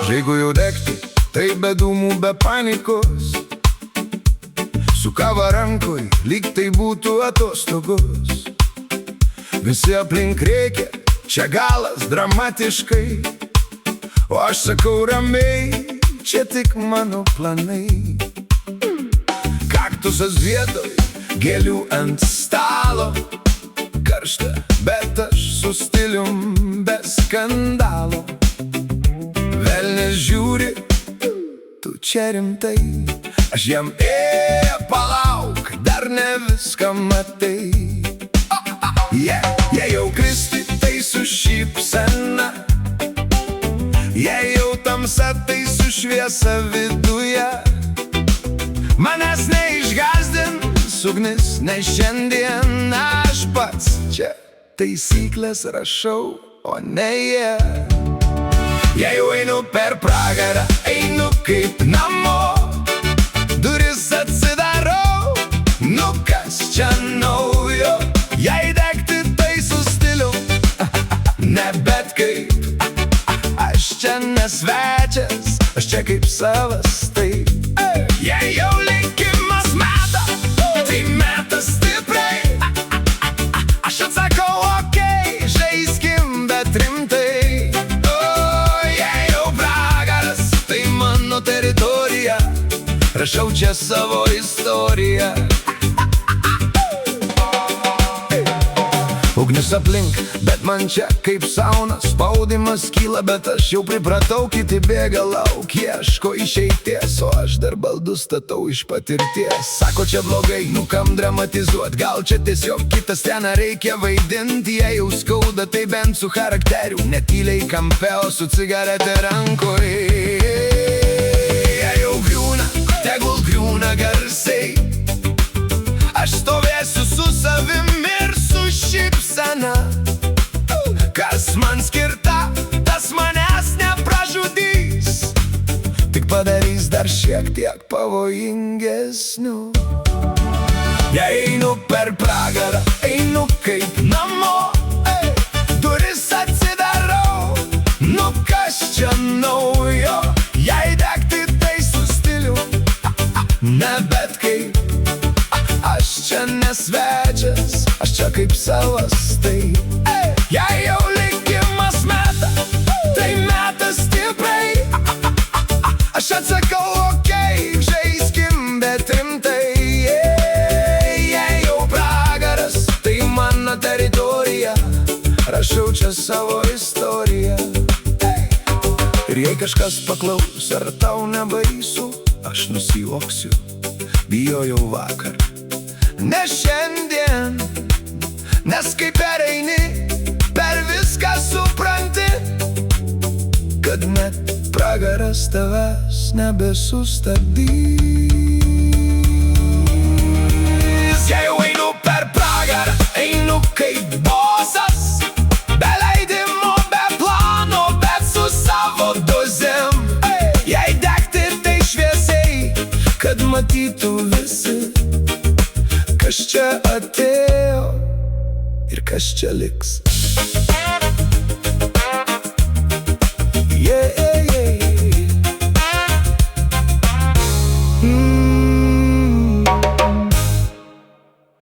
Jeigu jau degti, tai be dūmų, be panikos, su kava rankoj, lyg tai būtų atostogos. Visi aplink rėkia, čia galas dramatiškai, o aš sakau ramiai, čia tik mano planai. Kaktusas vietoj, gėlių ant stalo, karšta, bet aš su stilium be skandalo. Velnias žiūri, tu čia rimtai, aš jam palauk, dar ne viską matai. Jei jau kristi, tai su šypsena, jei jau tamsa, tai su šviesa viduje. Manęs neišgąsdins ugnis, nes šiandien aš pats čia taisyklės rašau, o ne jie. Jei jau einu per pragarą, einu kaip namo, duris atsidarau, nu kas čia naujo. Jei degti, tai su stiliu, ne bet kaip. Aš čia nesvečias, aš čia kaip savas, tai jei jau likimas meta, tai meta stipriai. Aš atsakau, okei, žaiskim, bet rimtai. Jei jau pragaras, tai mano teritorija, rašau čia savo istoriją. Ugnis aplink, bet man čia kaip sauna, spaudimas kyla, bet aš jau pripratau, kiti bėga lauk, ieško išeities, o aš dar baldus statau iš patirties. Sako, čia blogai, nu kam dramatizuot, gal čia tiesiog kitą sceną reikia vaidinti. Jei jau skauda, tai bent su charakteriu, netyliai kampe, o su cigaretė rankoj. Jei jau griūna, tegul griūna garsiai, aš stovėsiu su savimi ir su šypsena. Kas man skirta, tas manęs nepražudys, tik padarys dar šiek tiek pavojingesnių. Jei einu per pragarą, einu kaip namo, duris atsidarau, nu kas čia naujo. Jei degti, tai su stiliu, ne bet kaip. Aš čia nesvečias, aš čia kaip savas, tai jei jau likimas meta, tai meta stipriai. Aš atsakau, okei, žaiskim, bet rimtai. Jei jau pragaras, tai mano teritorija, rašau čia savo istoriją. Ir jei kažkas paklaus, ar tau nebaisu, aš nusijuoksiu, bijojau vakar, ne šiandien. Nes kai pereini, per viską supranti, kad net pragaras tavęs nebesustabdys. Jei jau einu per pragarą, einu kaip bosas, be leidimo, be plano, bet su savo dozėm. Jei degti, tai šviesiai, kad matytų visi, kas čia atėjo ir kas čia liks. Yeah, yeah, yeah.